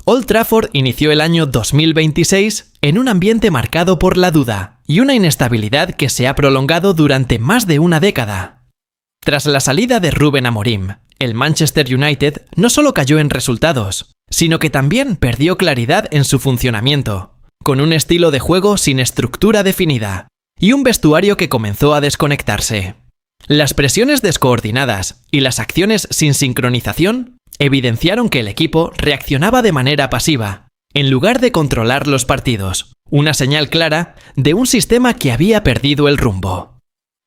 Old Trafford inició el año 2026 en un ambiente marcado por la duda y una inestabilidad que se ha prolongado durante más de una década. Tras la salida de Rúben Amorim, el Manchester United no solo cayó en resultados, sino que también perdió claridad en su funcionamiento, con un estilo de juego sin estructura definida y un vestuario que comenzó a desconectarse. Las presiones descoordinadas y las acciones sin sincronización evidenciaron que el equipo reaccionaba de manera pasiva, en lugar de controlar los partidos, una señal clara de un sistema que había perdido el rumbo.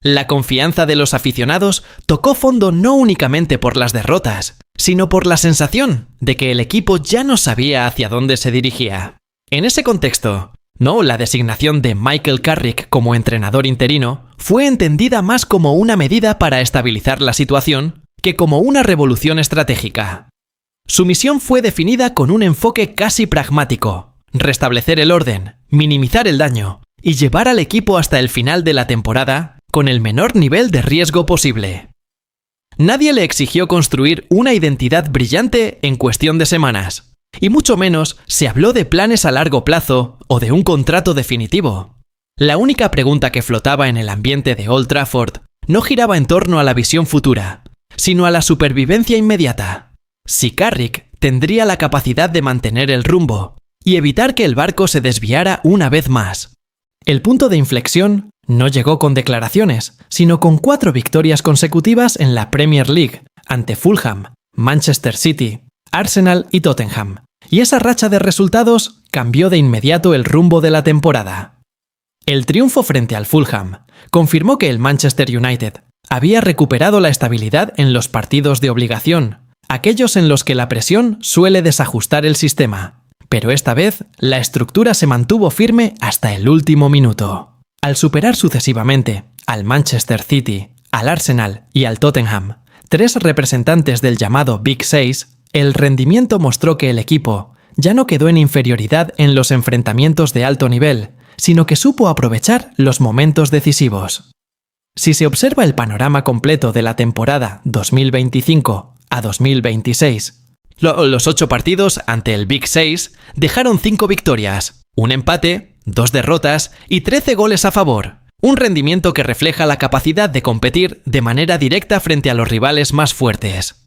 La confianza de los aficionados tocó fondo no únicamente por las derrotas, sino por la sensación de que el equipo ya no sabía hacia dónde se dirigía. En ese contexto, la designación de Michael Carrick como entrenador interino fue entendida más como una medida para estabilizar la situación que como una revolución estratégica. Su misión fue definida con un enfoque casi pragmático: restablecer el orden, minimizar el daño y llevar al equipo hasta el final de la temporada con el menor nivel de riesgo posible. Nadie le exigió construir una identidad brillante en cuestión de semanas, y mucho menos se habló de planes a largo plazo o de un contrato definitivo. La única pregunta que flotaba en el ambiente de Old Trafford no giraba en torno a la visión futura, sino a la supervivencia inmediata. Si Carrick tendría la capacidad de mantener el rumbo y evitar que el barco se desviara una vez más. El punto de inflexión no llegó con declaraciones, sino con 4 victorias consecutivas en la Premier League ante Fulham, Manchester City, Arsenal y Tottenham, y esa racha de resultados cambió de inmediato el rumbo de la temporada. El triunfo frente al Fulham confirmó que el Manchester United había recuperado la estabilidad en los partidos de obligación, aquellos en los que la presión suele desajustar el sistema, pero esta vez la estructura se mantuvo firme hasta el último minuto. Al superar sucesivamente al Manchester City, al Arsenal y al Tottenham, 3 representantes del llamado Big 6, el rendimiento mostró que el equipo ya no quedó en inferioridad en los enfrentamientos de alto nivel, sino que supo aprovechar los momentos decisivos. Si se observa el panorama completo de la temporada 2025 a 2026, los 8 partidos ante el Big 6 dejaron 5 victorias, un empate, 2 derrotas y 13 goles a favor, un rendimiento que refleja la capacidad de competir de manera directa frente a los rivales más fuertes.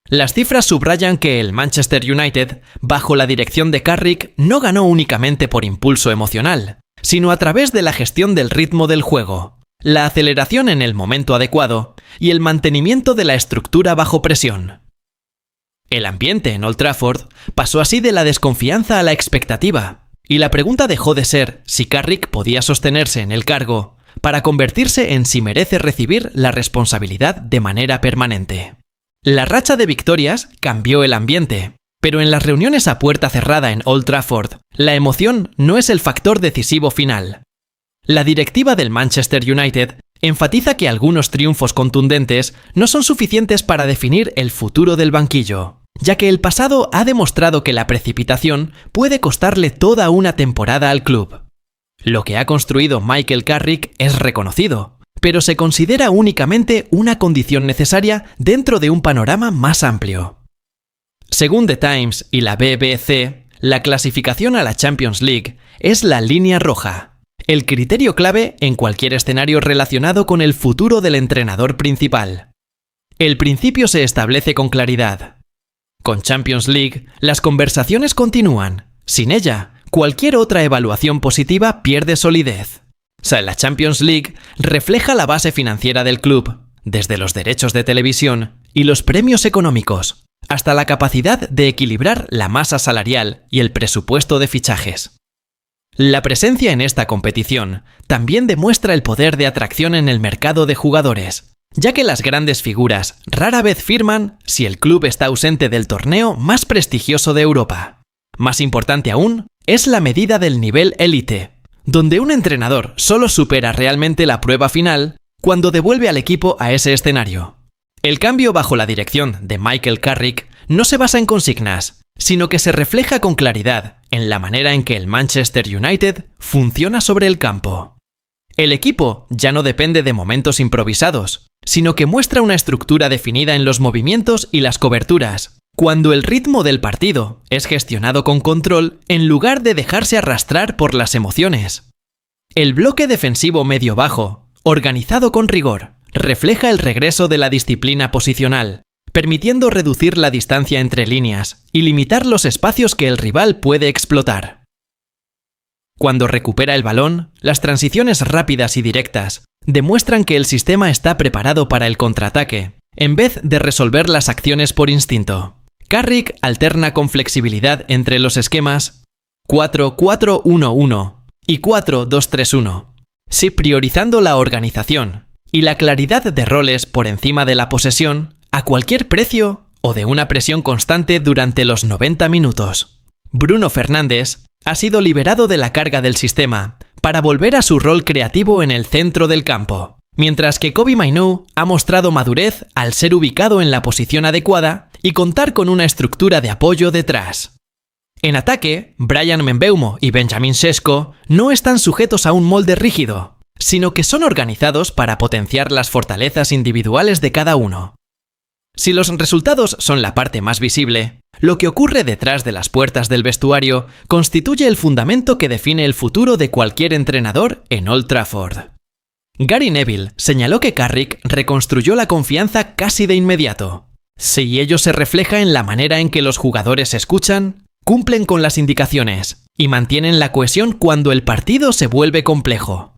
Las cifras subrayan que el Manchester United, bajo la dirección de Carrick, no ganó únicamente por impulso emocional, sino a través de la gestión del ritmo del juego, la aceleración en el momento adecuado y el mantenimiento de la estructura bajo presión. El ambiente en Old Trafford pasó así de la desconfianza a la expectativa, y la pregunta dejó de ser si Carrick podía sostenerse en el cargo para convertirse en si merece recibir la responsabilidad de manera permanente. La racha de victorias cambió el ambiente, pero en las reuniones a puerta cerrada en Old Trafford, la emoción no es el factor decisivo final. La directiva del Manchester United enfatiza que algunos triunfos contundentes no son suficientes para definir el futuro del banquillo, ya que el pasado ha demostrado que la precipitación puede costarle toda una temporada al club. Lo que ha construido Michael Carrick es reconocido, pero se considera únicamente una condición necesaria dentro de un panorama más amplio. Según The Times y la BBC, la clasificación a la Champions League es la línea roja, el criterio clave en cualquier escenario relacionado con el futuro del entrenador principal. El principio se establece con claridad. Con Champions League, las conversaciones continúan. Sin ella, cualquier otra evaluación positiva pierde solidez. La Champions League refleja la base financiera del club, desde los derechos de televisión y los premios económicos, hasta la capacidad de equilibrar la masa salarial y el presupuesto de fichajes. La presencia en esta competición también demuestra el poder de atracción en el mercado de jugadores, ya que las grandes figuras rara vez firman si el club está ausente del torneo más prestigioso de Europa. Más importante aún, es la medida del nivel élite, donde un entrenador solo supera realmente la prueba final cuando devuelve al equipo a ese escenario. El cambio bajo la dirección de Michael Carrick no se basa en consignas, sino que se refleja con claridad en la manera en que el Manchester United funciona sobre el campo. El equipo ya no depende de momentos improvisados, sino que muestra una estructura definida en los movimientos y las coberturas, Cuando el ritmo del partido es gestionado con control en lugar de dejarse arrastrar por las emociones. El bloque defensivo medio-bajo, organizado con rigor, refleja el regreso de la disciplina posicional, permitiendo reducir la distancia entre líneas y limitar los espacios que el rival puede explotar. Cuando recupera el balón, las transiciones rápidas y directas demuestran que el sistema está preparado para el contraataque, en vez de resolver las acciones por instinto. Carrick alterna con flexibilidad entre los esquemas 4-4-1-1 y 4-2-3-1, sí priorizando la organización y la claridad de roles por encima de la posesión a cualquier precio o de una presión constante durante los 90 minutos. Bruno Fernández ha sido liberado de la carga del sistema para volver a su rol creativo en el centro del campo, mientras que Kobbie Mainoo ha mostrado madurez al ser ubicado en la posición adecuada y contar con una estructura de apoyo detrás. En ataque, Bryan Mbeumo y Benjamin Sesko no están sujetos a un molde rígido, sino que son organizados para potenciar las fortalezas individuales de cada uno. Si los resultados son la parte más visible, lo que ocurre detrás de las puertas del vestuario constituye el fundamento que define el futuro de cualquier entrenador en Old Trafford. Gary Neville señaló que Carrick reconstruyó la confianza casi de inmediato. Si ello se refleja en la manera en que los jugadores escuchan, cumplen con las indicaciones y mantienen la cohesión cuando el partido se vuelve complejo.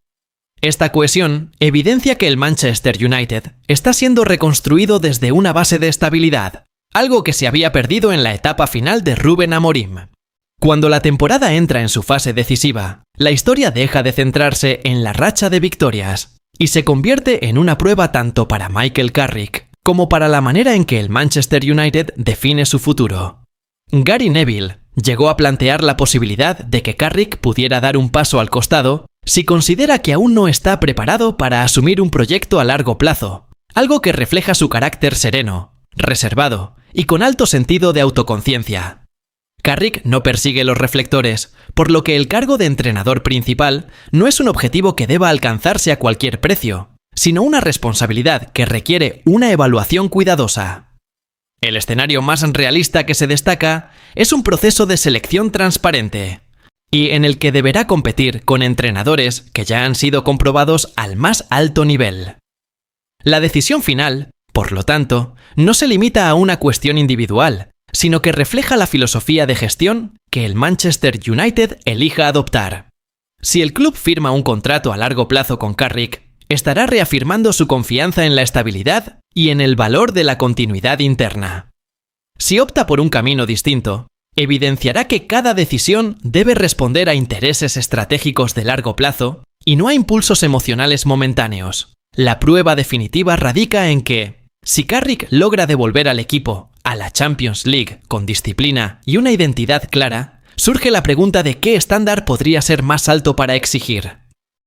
Esta cohesión evidencia que el Manchester United está siendo reconstruido desde una base de estabilidad, algo que se había perdido en la etapa final de Ruben Amorim. Cuando la temporada entra en su fase decisiva, la historia deja de centrarse en la racha de victorias y se convierte en una prueba tanto para Michael Carrick como para la manera en que el Manchester United define su futuro. Gary Neville llegó a plantear la posibilidad de que Carrick pudiera dar un paso al costado si considera que aún no está preparado para asumir un proyecto a largo plazo, algo que refleja su carácter sereno, reservado y con alto sentido de autoconciencia. Carrick no persigue los reflectores, por lo que el cargo de entrenador principal no es un objetivo que deba alcanzarse a cualquier precio, sino una responsabilidad que requiere una evaluación cuidadosa. El escenario más realista que se destaca es un proceso de selección transparente, y en el que deberá competir con entrenadores que ya han sido comprobados al más alto nivel. La decisión final, por lo tanto, no se limita a una cuestión individual, sino que refleja la filosofía de gestión que el Manchester United elija adoptar. Si el club firma un contrato a largo plazo con Carrick, estará reafirmando su confianza en la estabilidad y en el valor de la continuidad interna. Si opta por un camino distinto, evidenciará que cada decisión debe responder a intereses estratégicos de largo plazo y no a impulsos emocionales momentáneos. La prueba definitiva radica en que, si Carrick logra devolver al equipo a la Champions League con disciplina y una identidad clara, surge la pregunta de qué estándar podría ser más alto para exigir.